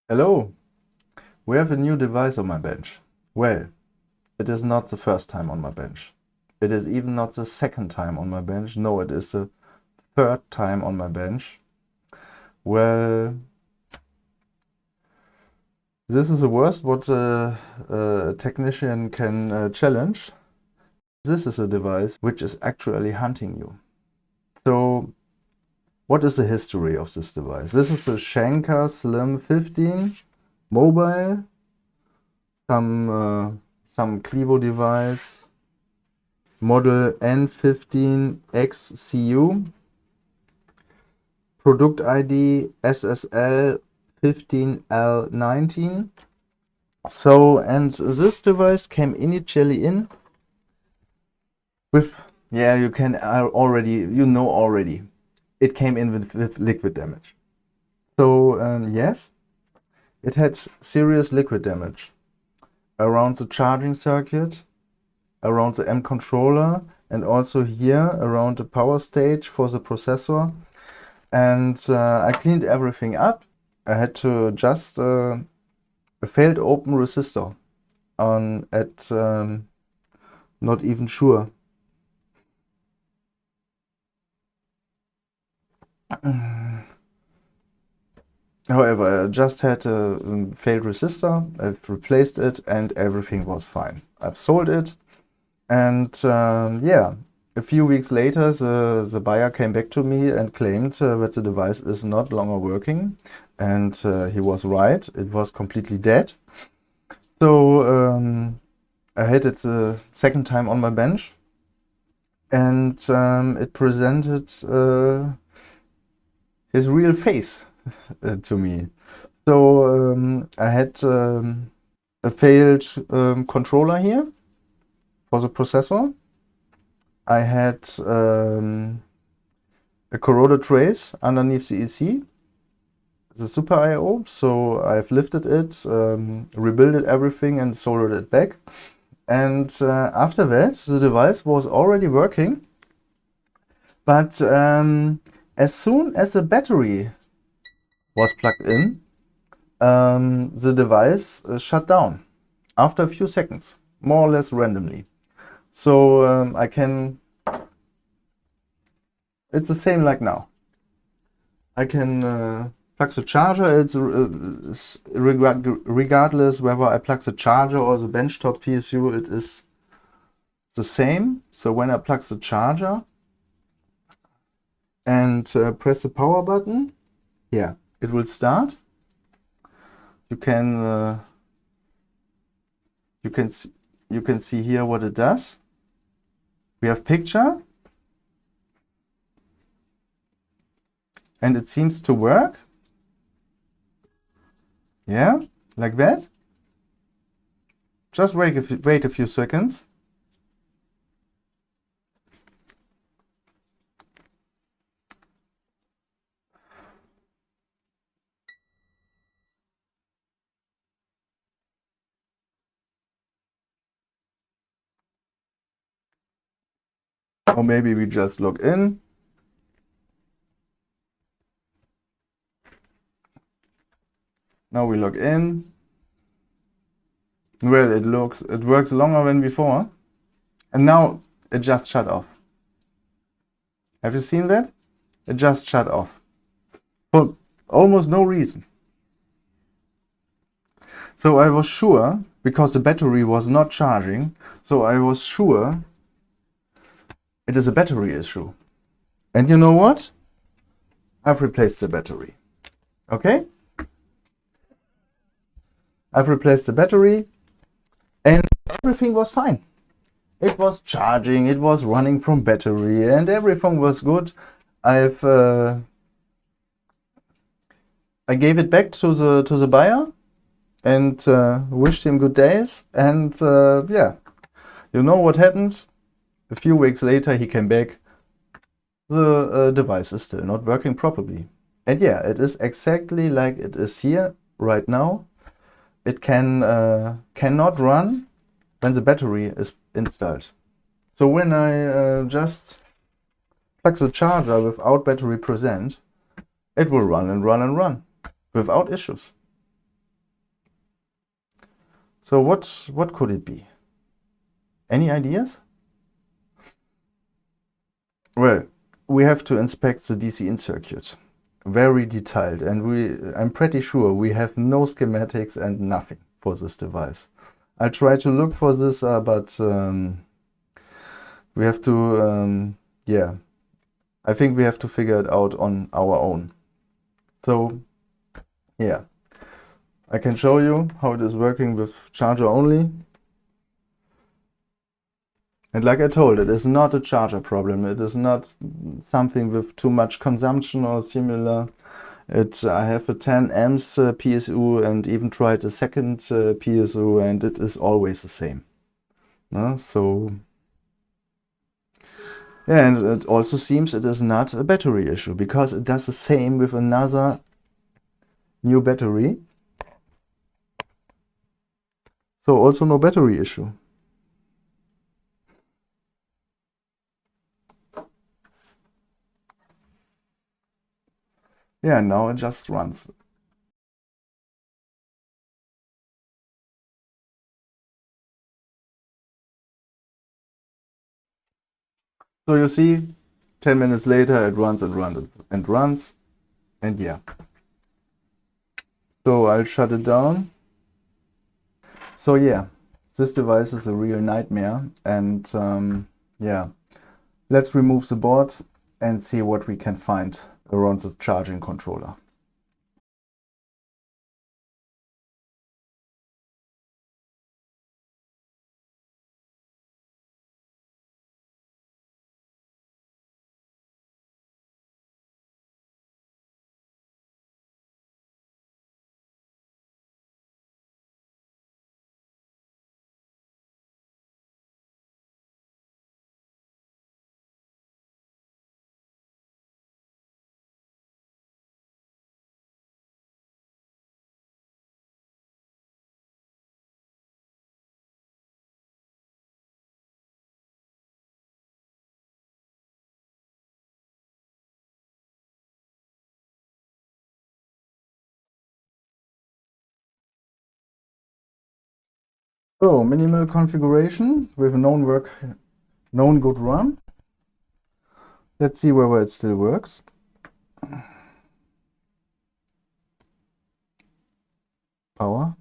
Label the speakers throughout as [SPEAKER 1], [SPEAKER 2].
[SPEAKER 1] Hello, we have a new device on my bench. Well, it is not the first time on my bench. It is even not the second time on my bench. No, it is the third time on my bench. Well, this is the worst what a technician can challenge. This is a device which is actually hunting you. So, what is the history of this device? This is a Schenker Slim 15 mobile, some Clivo device, model N15XCU, product ID SSL 15L19. So, and this device came initially in with, yeah, you can already, already, it came in with liquid damage. So, yes, it had serious liquid damage around the charging circuit, around the M controller, and also here around the power stage for the processor. And I cleaned everything up. I had to adjust a failed open resistor on at not even sure. However, I just had a failed resistor. I've replaced it and everything was fine. I've sold it, and yeah, a few weeks later, the buyer came back to me and claimed that the device is not longer working, and he was right. It was completely dead. So I had it the second time on my bench, and it presented his real face to me. So I had a failed controller here for the processor. I had a corroded trace underneath the EC, the Super I/O. So I've lifted it, rebuilt everything, and soldered it back. And after that, the device was already working. But as soon as the battery was plugged in, the device shut down after a few seconds, more or less randomly. So I can, it's the same like now. I can plug the charger. It's regardless whether I plug the charger or the benchtop PSU, it is the same. So when I plug the charger and press the power button, yeah, it will start. You can see here what it does. We have picture, and it seems to work. Yeah, like that. Just wait a few seconds. Or maybe we just log in. Now we log in. Well, it works longer than before. And now it just shut off. Have you seen that? It just shut off. For almost no reason. So I was sure, because the battery was not charging, so I was sure it is a battery issue. And you know what? I've replaced the battery. Okay? I've replaced the battery and everything was fine. It was charging, it was running from battery, and everything was good. I gave it back to the buyer and wished him good days. And yeah, you know what happened? A few weeks later, he came back. The device is still not working properly. And yeah, it is exactly like it is here right now. It cannot run when the battery is installed. So when I just plug the charger without battery present, it will run and run and run without issues. So what could it be? Any ideas? Well, we have to inspect the DC in circuit. Very detailed, and I'm pretty sure we have no schematics and nothing for this device. I'll try to look for this, but we have to, yeah, I think we have to figure it out on our own. So, yeah, I can show you how it is working with charger only. And like I told, it is not a charger problem. It is not something with too much consumption or similar. I have a 10 amps PSU and even tried a second PSU, and it is always the same. So, yeah, and it also seems it is not a battery issue, because it does the same with another new battery. So also no battery issue. Yeah, now it just runs. So you see, 10 minutes later, it runs and runs and runs, and yeah. So I'll shut it down. So yeah, this device is a real nightmare, and yeah, let's remove the board and see what we can find around the charging controller. So minimal configuration with known good RAM. Let's see whether it still works. Power.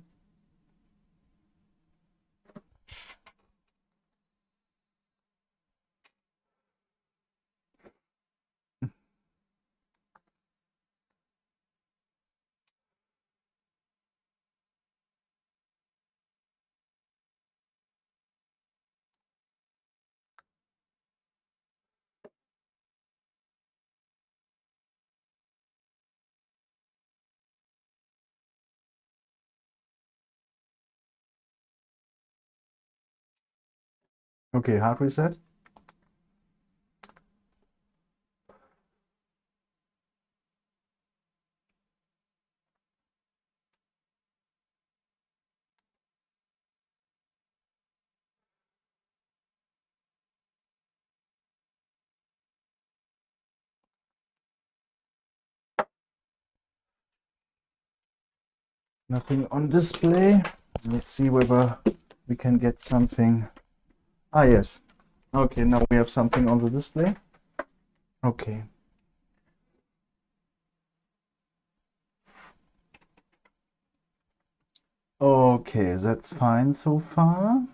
[SPEAKER 1] Okay, hard reset. Nothing on display. Let's see whether we can get something. Ah, yes. Okay, now we have something on the display. Okay. Okay, that's fine so far.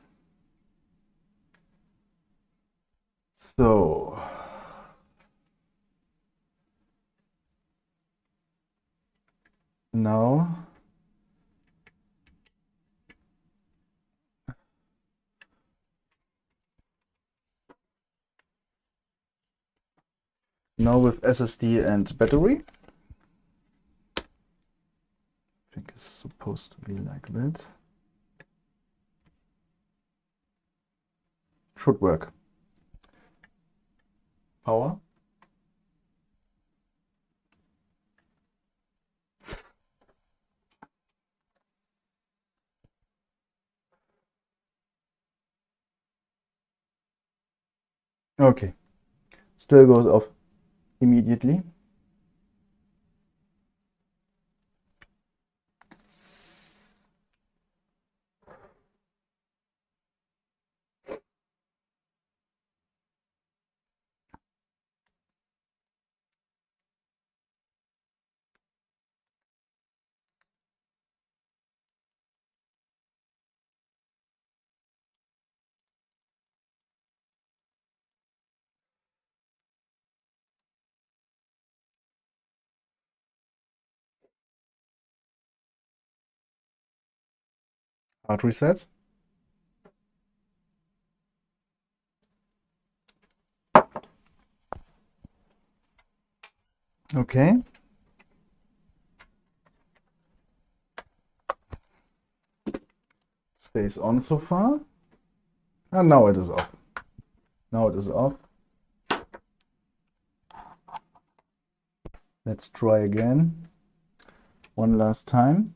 [SPEAKER 1] So, now with SSD and battery. I think it's supposed to be like that. Should work. Power. Okay. Still goes off immediately. Hard reset. Okay. Stays on so far. And now it is off. Now it is off. Let's try again. One last time.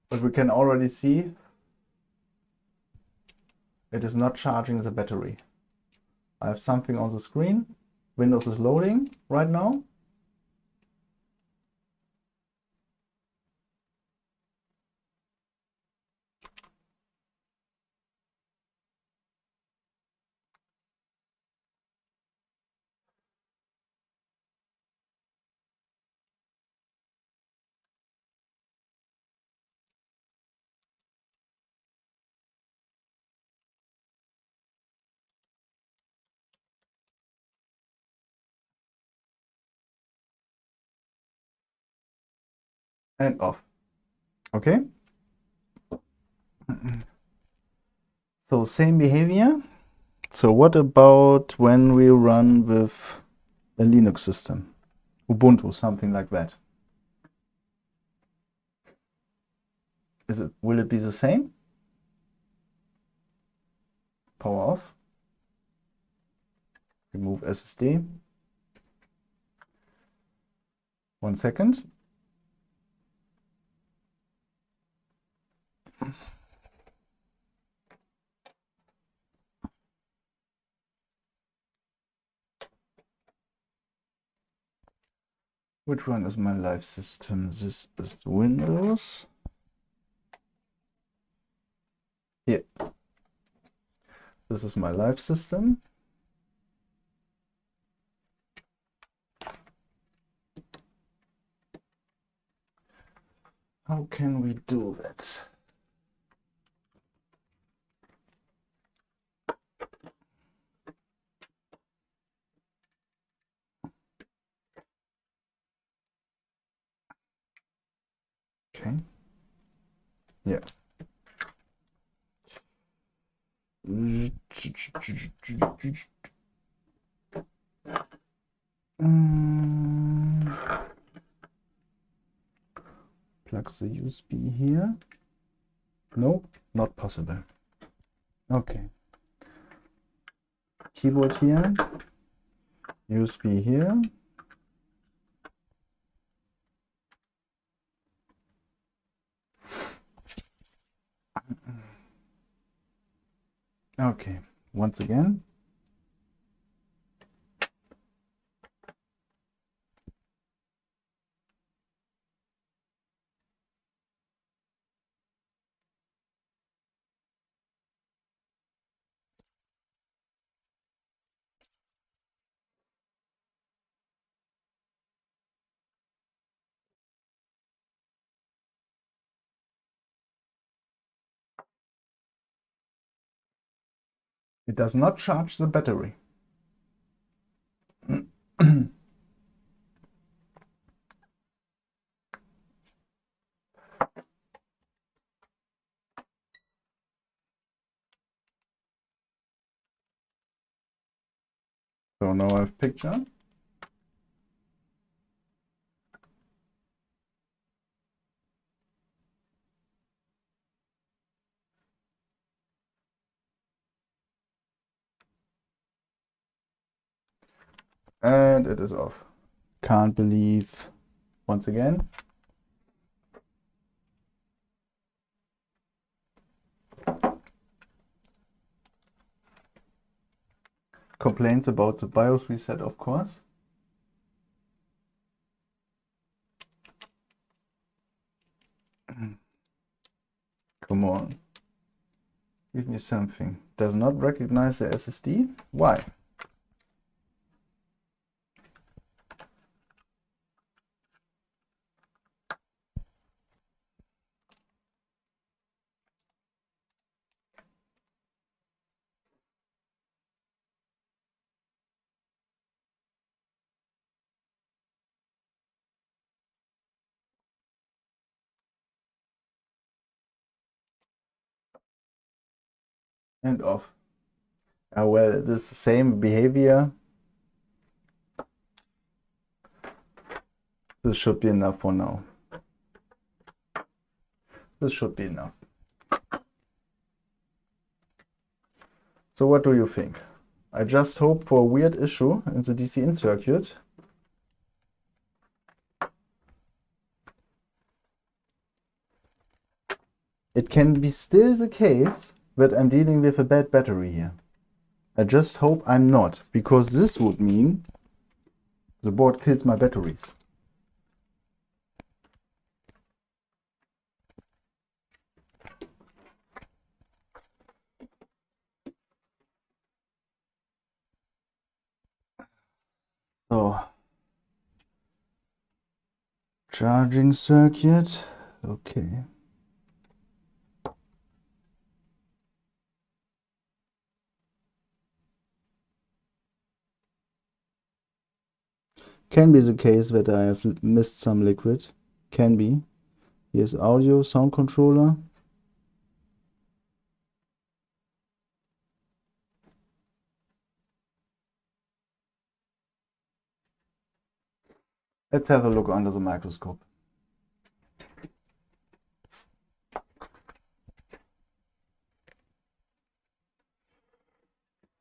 [SPEAKER 1] But we can already see it is not charging the battery. I have something on the screen. Windows is loading right now. And off. Okay. So same behavior. So what about when we run with a Linux system? Ubuntu, something like that. Will it be the same? Power off. Remove SSD. 1 second. Which one is my live system? This is Windows. Here. This is my live system. How can we do that? Okay. Yeah. Plug the USB here. No, not possible. Okay. Keyboard here. USB here. Okay, once again. It does not charge the battery. So now I have picture. And it is off. Can't believe, once again. Complaints about the BIOS reset, of course. Come on. Give me something. Does not recognize the SSD? Why? and off. Well, it is the same behavior. This should be enough for now. This should be enough. So what do you think? I just hope for a weird issue in the DC-in circuit. It can be still the case that I'm dealing with a bad battery here. I just hope I'm not, because this would mean the board kills my batteries. So, charging circuit, okay. Can be the case that I have missed some liquid. Can be. Here's audio, sound controller. Let's have a look under the microscope.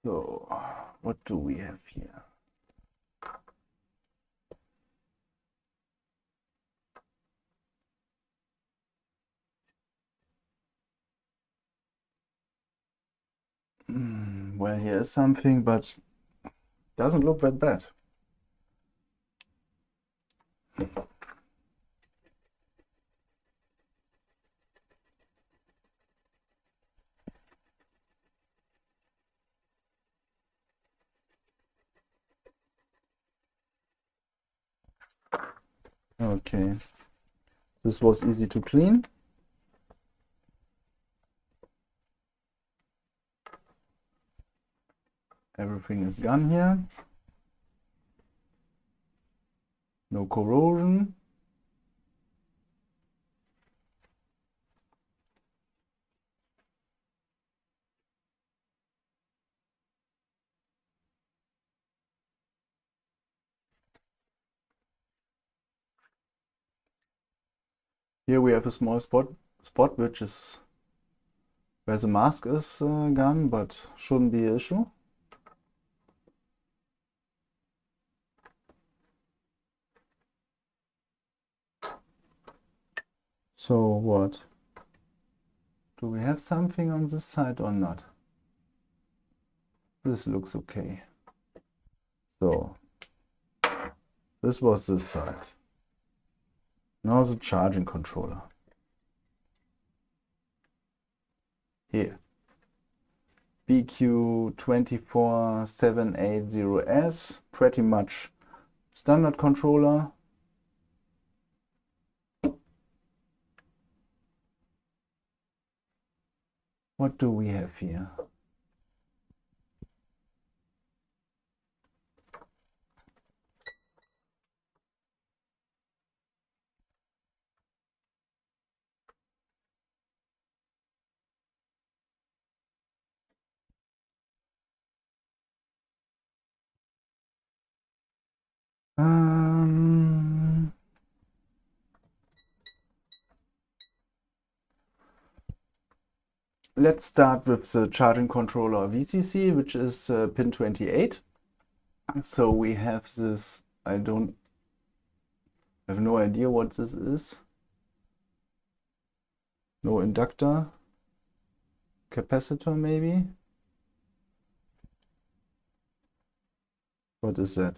[SPEAKER 1] So, what do we have here? Well, here is something, but doesn't look that bad. Okay, this was easy to clean. Everything is gone here. No corrosion. Here we have a small spot which is where the mask is gone, but shouldn't be an issue. So what? Do we have something on this side or not? This looks okay. So this was this side. Now the charging controller. Here. BQ24780S, pretty much standard controller. What do we have here? Let's start with the charging controller VCC, which is pin 28. So we have this, I have no idea what this is. No inductor, capacitor maybe. What is that?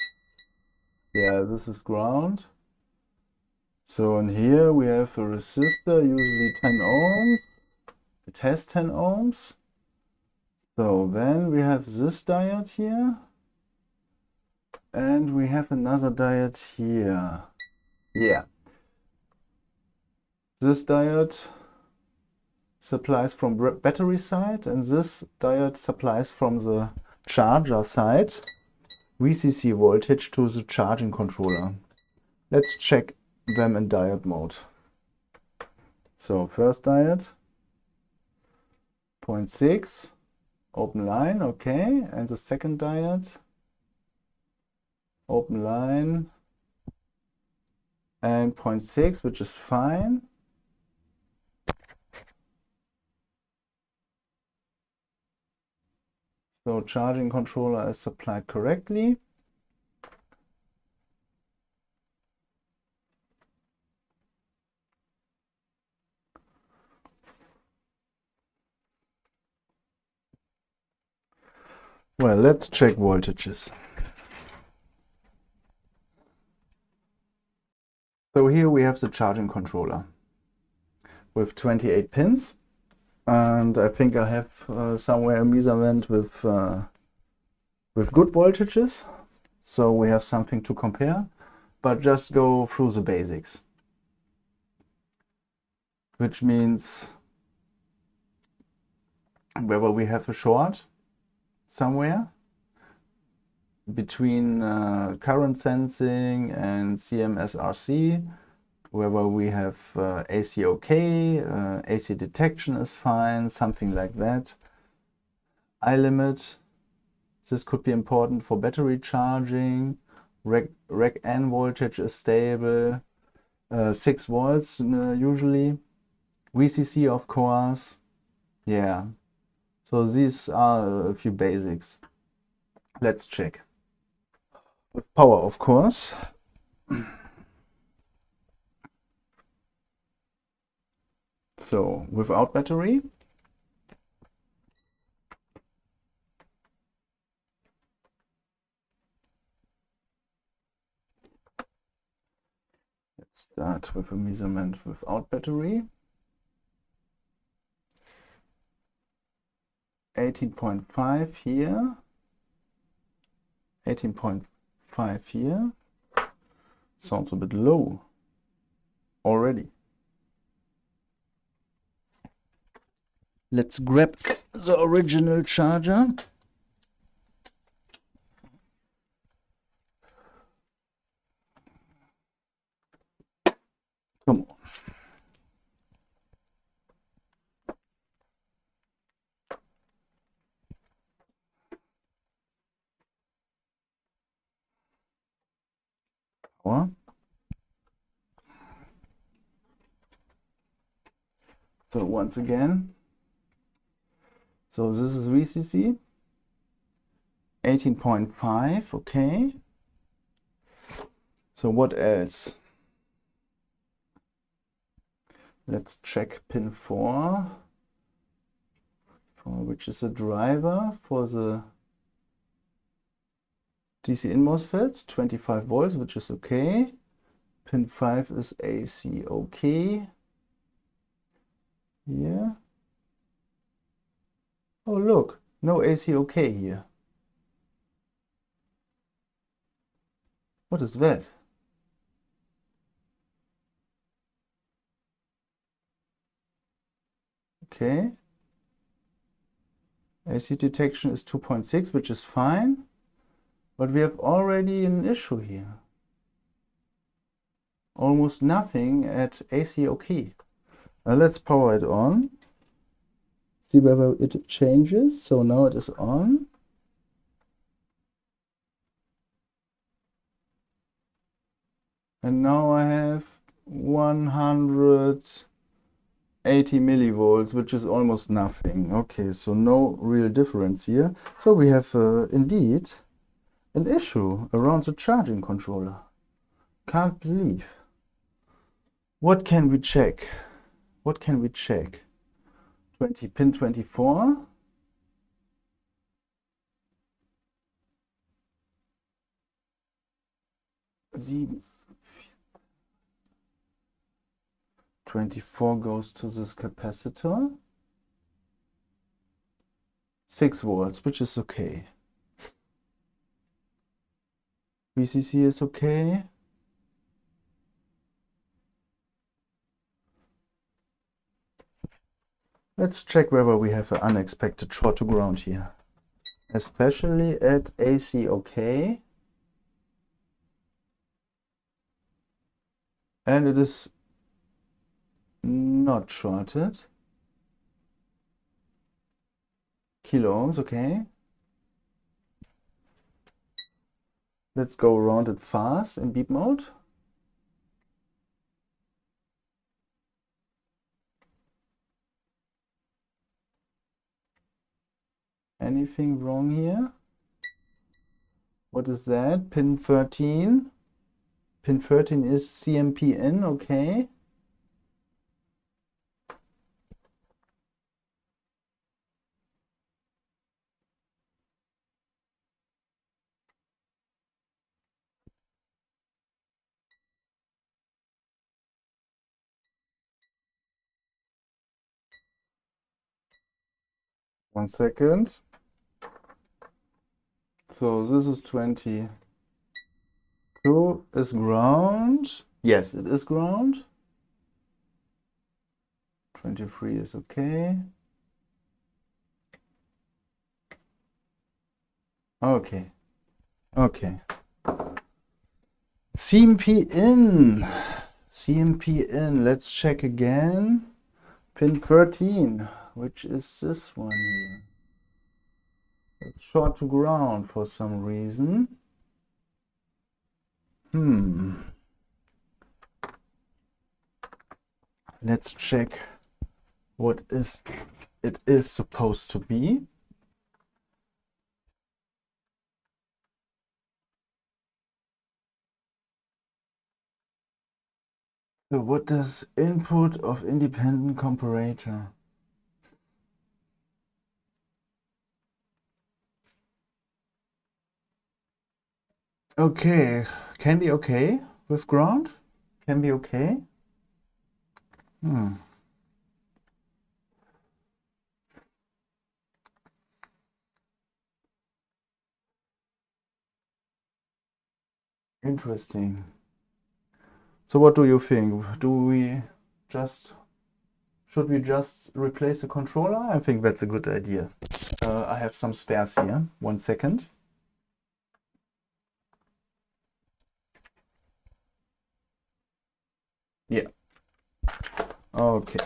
[SPEAKER 1] Yeah, this is ground. So in here we have a resistor, usually 10 ohms. It has 10 ohms. So then we have this diode here. And we have another diode here. Yeah. This diode supplies from battery side, and this diode supplies from the charger side VCC voltage to the charging controller. Let's check them in diode mode. So first diode, 0.6, Open line, okay. And the second diode, open line, and 0.6, which is fine. So charging controller is supplied correctly. Well, let's check voltages. So here we have the charging controller with 28 pins. And I think I have somewhere a measurement with good voltages. So we have something to compare, but just go through the basics. Which means whether we have a short somewhere between current sensing and CMSRC, whether we have AC okay, AC detection is fine, something like that. I limit, this could be important for battery charging. Rec N voltage is stable, 6 volts usually. VCC, of course, yeah. So these are a few basics. Let's check. With power, of course. So without battery. Let's start with a measurement without battery. 18.5 here. 18.5 here. Sounds a bit low already. Let's grab the original charger. Come on. Power. So once again, so this is VCC, 18.5, okay. So what else? Let's check pin 4, which is a driver for the DC in MOSFETs, 25 volts, which is okay. Pin 5 is AC okay. Here. Oh, look, no AC okay here. What is that? Okay. AC detection is 2.6, which is fine. But we have already an issue here. Almost nothing at AC OK. Let's power it on. See whether it changes. So now it is on. And now I have 180 millivolts, which is almost nothing. Okay, so no real difference here. So we have indeed an issue around the charging controller. Can't believe. What can we check? What can we check? Pin 24. The 24 goes to this capacitor. 6 volts, which is okay. VCC is okay. Let's check whether we have an unexpected short to ground here, especially at AC OK. And it is not shorted. Kilo ohms, okay. Let's go around it fast in beep mode. Anything wrong here? What is that? Pin 13. Pin 13 is CMP in, okay. One second. So this is 22 is ground. Yes, it is ground. 23 is okay. Okay. Okay. CMP in. CMP in. Let's check again. Pin 13, which is this one here. It's short to ground for some reason. Let's check what it is supposed to be. So what does input of independent comparator? Okay, can be okay with ground. Can be okay. Interesting. So what do you think? Should we just replace the controller? I think that's a good idea. I have some spares here. 1 second. Yeah. Okay.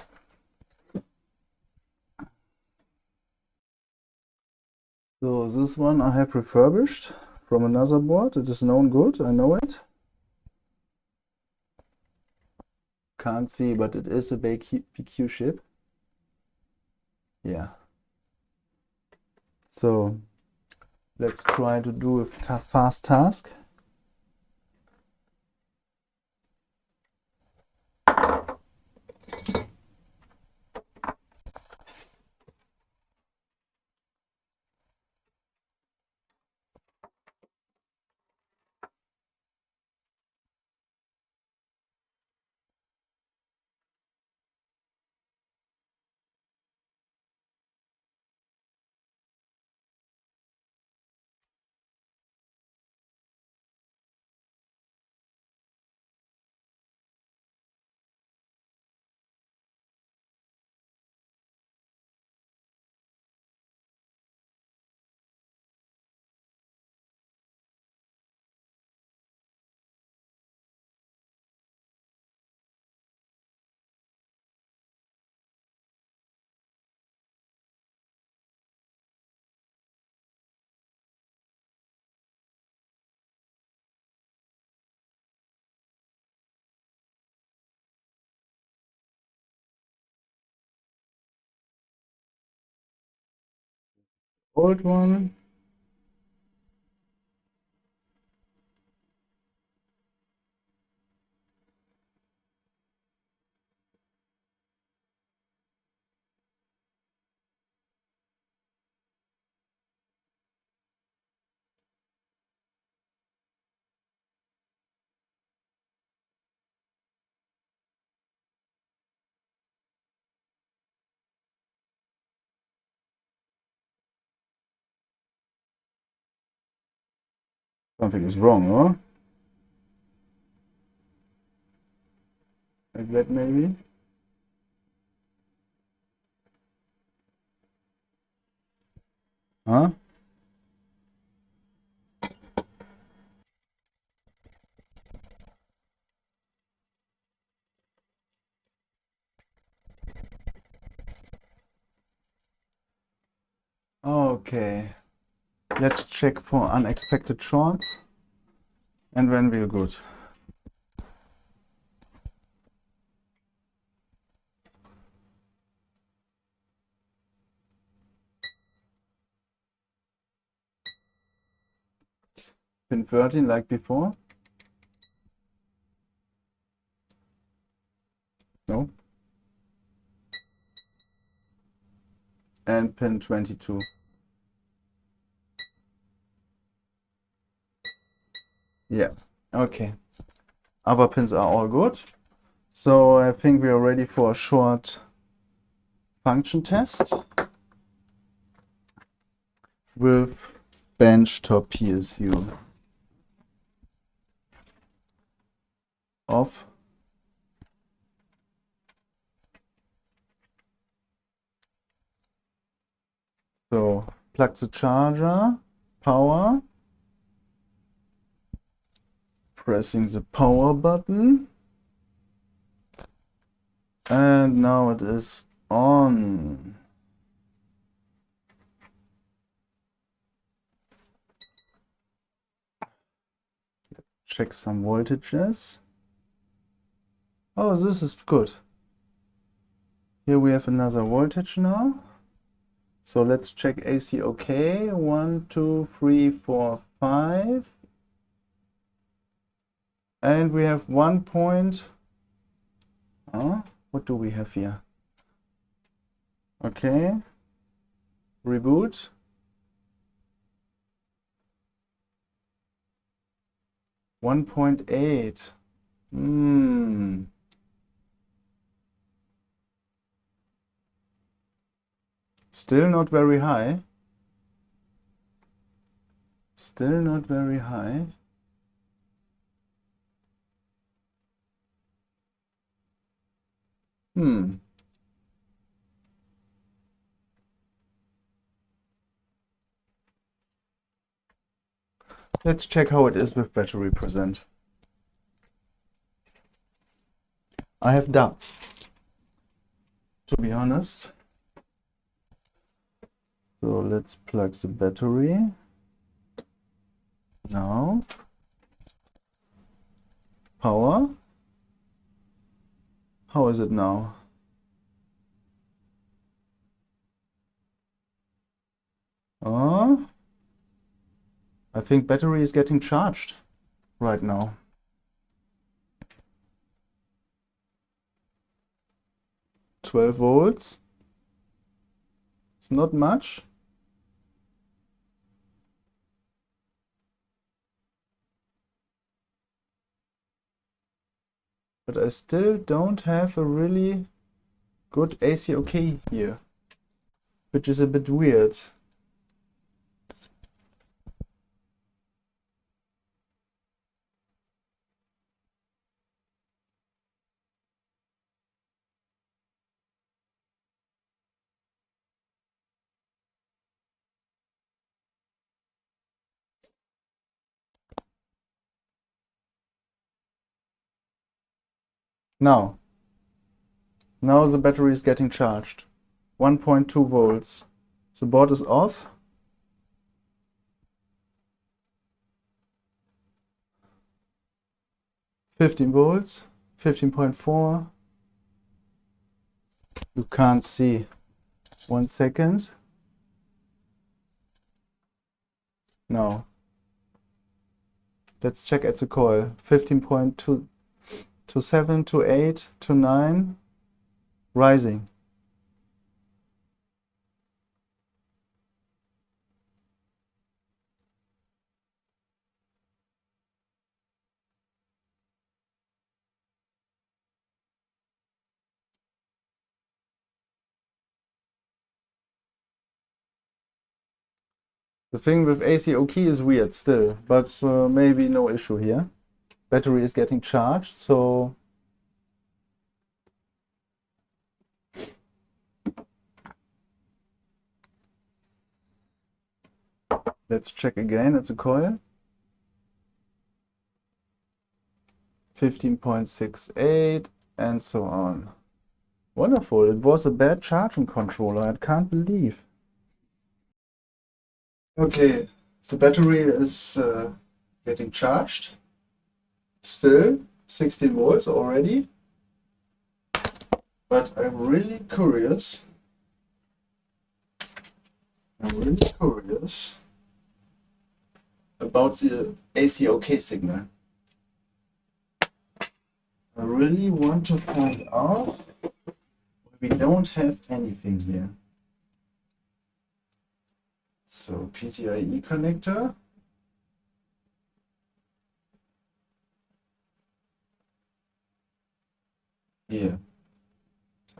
[SPEAKER 1] So this one I have refurbished from another board. It is known good, I know it. Can't see, but it is a BQ chip. Yeah. So let's try to do a fast task. Old one. Something is wrong, huh? Like that maybe? Huh? Okay, let's check for unexpected shorts and then we're good. Pin 13 like before. No. And pin 22. Yeah, okay. Other pins are all good. So I think we are ready for a short function test with benchtop PSU off. So plug the charger, power, pressing the power button, and now it is on. Let's check some voltages. Oh, this is good. Here we have another voltage now. So let's check AC OK. 1, 2, 3, 4, 5. And we have 1 point. What do we have here? Okay. Reboot. $1.8. Still not very high. Still not very high. Let's check how it is with battery present. I have doubts, to be honest. So let's plug the battery. Now, power. How is it now? I think battery is getting charged right now. $12 volts. It's not much. But I still don't have a really good AC OK here, which is a bit weird. Now the battery is getting charged. 1.2 volts. The board is off. $15 volts, 15.4. You can't see. 1 second. No. Let's check at the coil. 15.2 to 7 to 8 to 9. Rising. The thing with ACO key is weird still, but maybe no issue here. Battery is getting charged, so let's check again at the coil. 15.68 and so on. Wonderful. It was a bad charging controller. I can't believe. Okay, the battery is getting charged. Still 16 volts already. But I'm really curious. About the ACOK signal. I really want to find out. We don't have anything here. So PCIe connector. Here.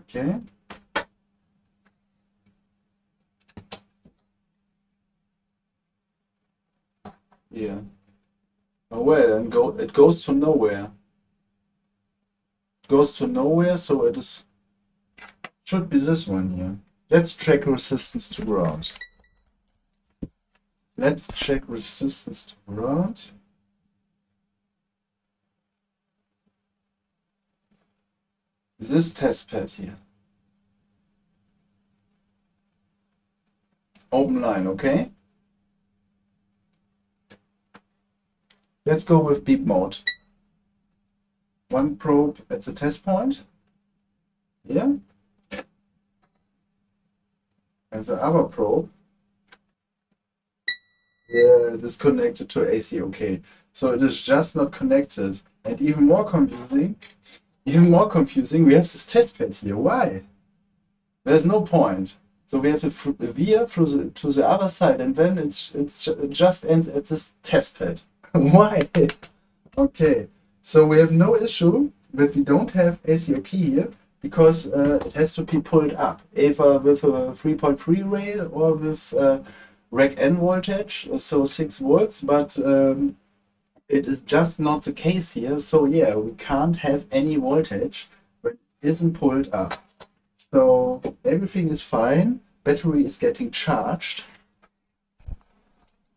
[SPEAKER 1] Okay. Here. Oh well, and it goes to nowhere. It goes to nowhere, so it is should be this one here. Let's check resistance to ground. Let's check resistance to ground. This test pad here. Open line, okay? Let's go with beep mode. One probe at the test point. Here. And the other probe. Yeah, it is connected to ACOK. So it is just not connected. And even more confusing, we have this test pad here. Why? There's no point. So we have a via to the other side, and then it just ends at this test pad. Why? Okay, so we have no issue that we don't have ACOK here, because it has to be pulled up, either with a 3.3 rail or with rack N voltage, so 6 volts, but it is just not the case here. So yeah, we can't have any voltage when it isn't pulled up. So everything is fine. Battery is getting charged.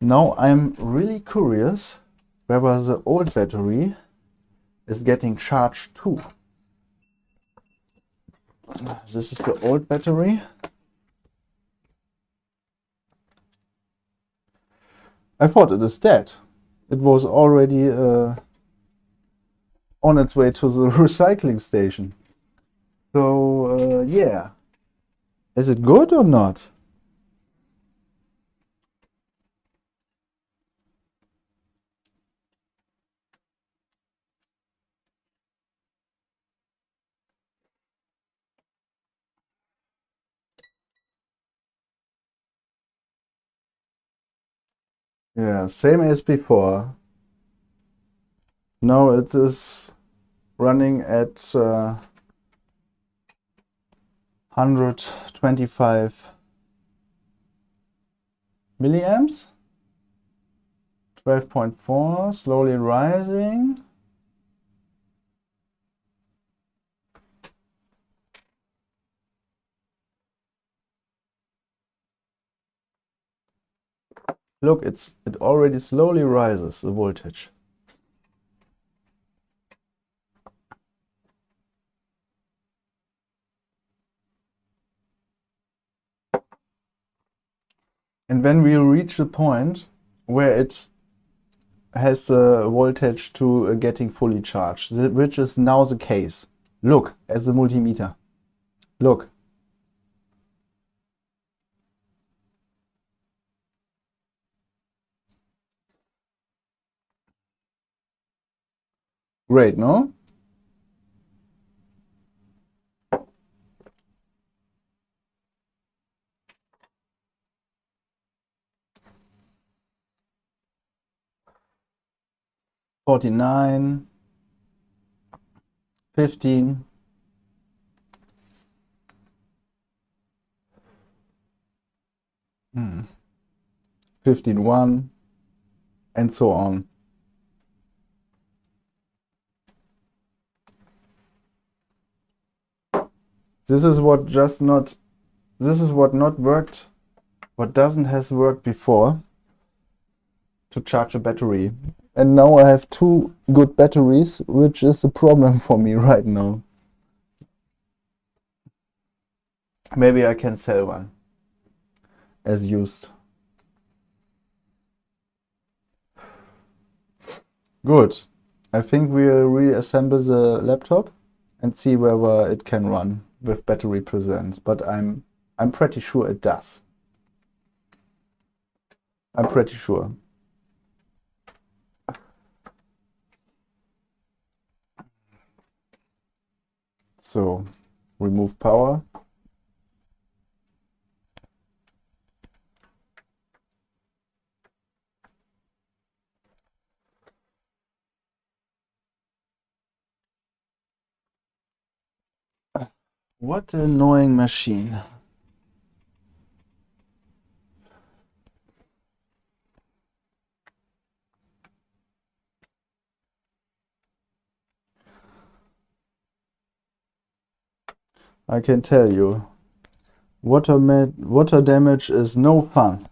[SPEAKER 1] Now I'm really curious whether the old battery is getting charged too. This is the old battery. I thought it is dead. It was already on its way to the recycling station. So yeah, is it good or not? Yeah, same as before. Now it is running at 125 milliamps. 12.4, slowly rising. Look, it already slowly rises, the voltage. And when we reach the point where it has the voltage to getting fully charged, which is now the case. Look at the multimeter. Look. Great, no? $49, $15. 15.1, and so on. This is what not worked, what doesn't has worked before to charge a battery. And now I have two good batteries, which is a problem for me right now. Maybe I can sell one as used. Good. I think we'll reassemble the laptop and see whether it can run with battery present, but I'm pretty sure it does. I'm pretty sure. So, remove power. What an annoying machine. I can tell you, water damage is no fun.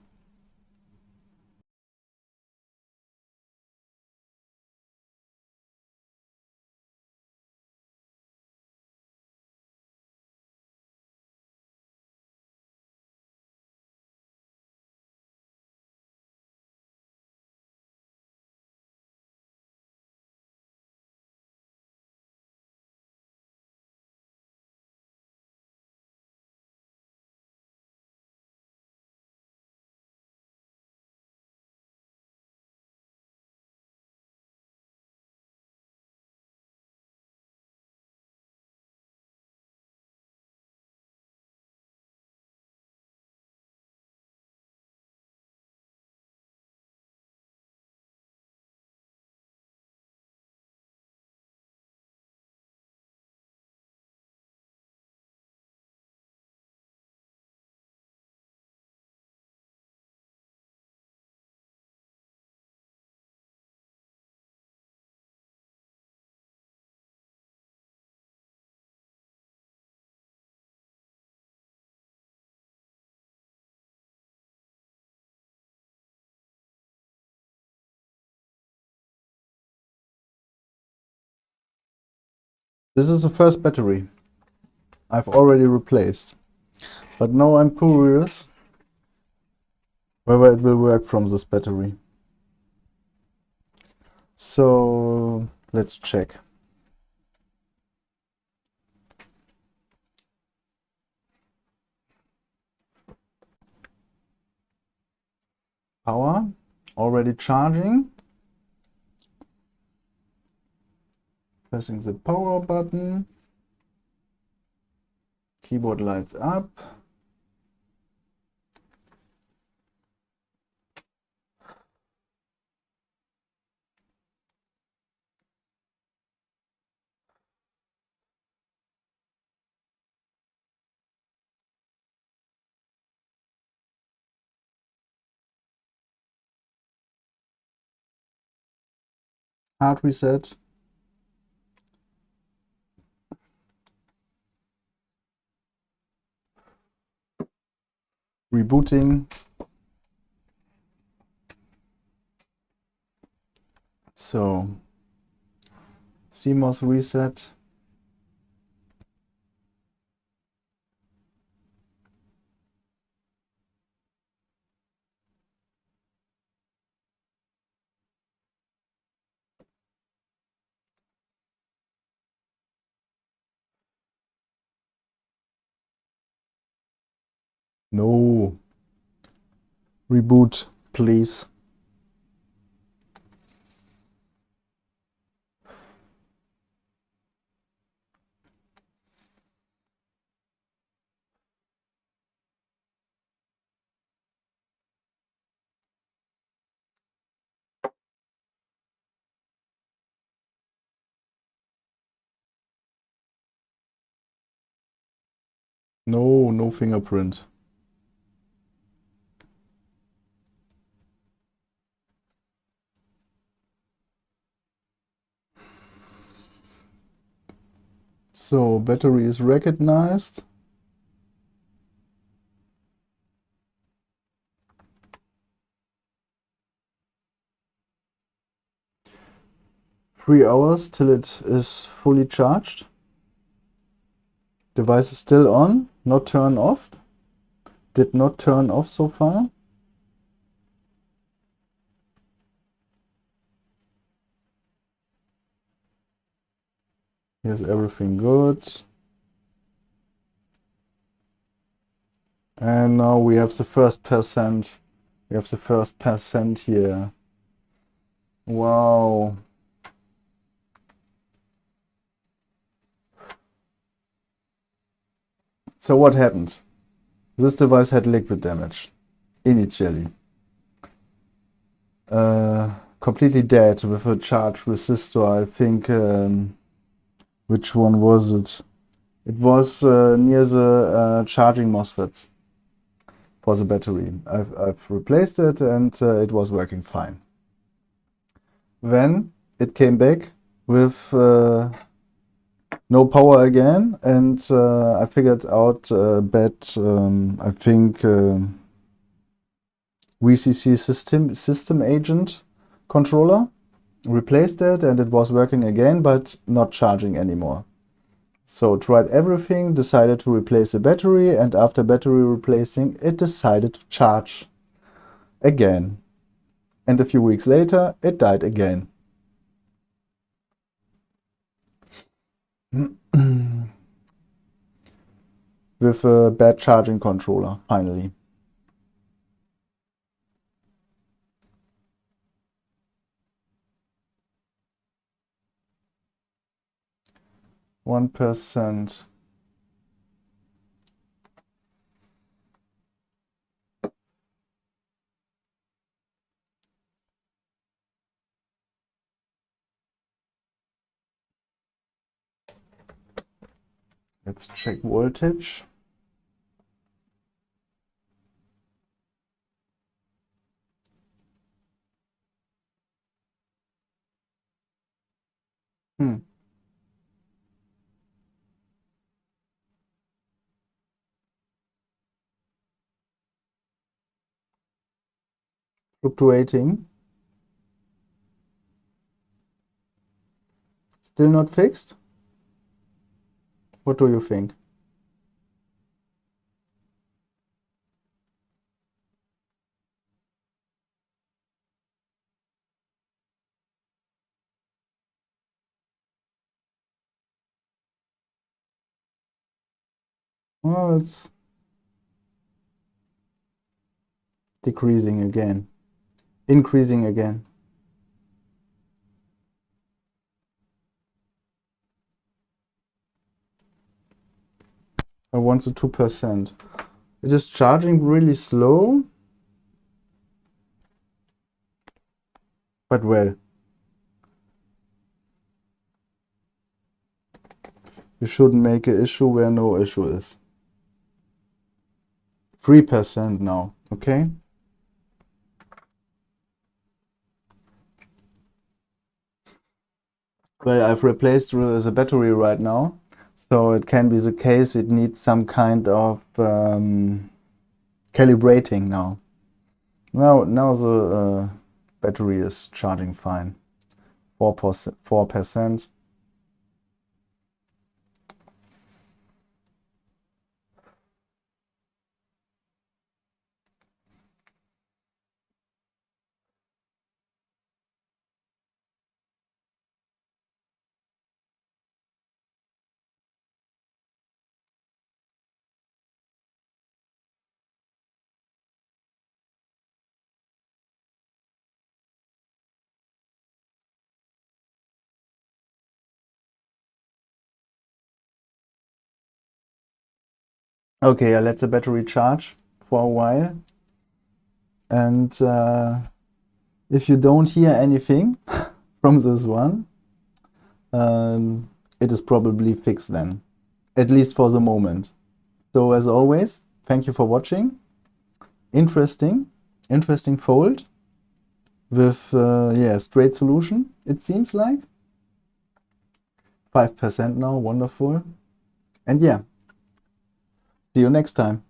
[SPEAKER 1] This is the first battery I've already replaced, but now I'm curious whether it will work from this battery. So let's check. Power, already charging. Pressing the power button. Keyboard lights up. Hard reset. Rebooting. So, CMOS reset. No. Reboot, please. No, no fingerprint. So, battery is recognized. Three hours till it is fully charged. Device is still on, not turn off. Did not turn off so far. Here's everything good. And now we have the first percent. We have the first percent here. Wow. So what happened? This device had liquid damage initially. Completely dead with a charge resistor. I think, which one was it? It was near the charging MOSFETs for the battery. I've replaced it and it was working fine. Then it came back with no power again, and I figured out a bad, I think, VCC system agent controller. Replaced it and it was working again, but not charging anymore. So tried everything, decided to replace the battery, and after battery replacing, it decided to charge again. And a few weeks later, it died again. With a bad charging controller, finally. %. Let's check voltage. Fluctuating. Still not fixed? What do you think? Well, it's decreasing again, increasing again. I want the 2%. It is charging really slow, but well. You shouldn't make an issue where no issue is. 3% now, okay? Well, I've replaced the battery right now, so it can be the case it needs some kind of calibrating now. Now the battery is charging fine. 4%. Okay, I let the battery charge for a while, and if you don't hear anything from this one, it is probably fixed then, at least for the moment. So as always, thank you for watching. Interesting fold with yeah, straight solution, it seems like. 5% now, wonderful. And yeah, see you next time.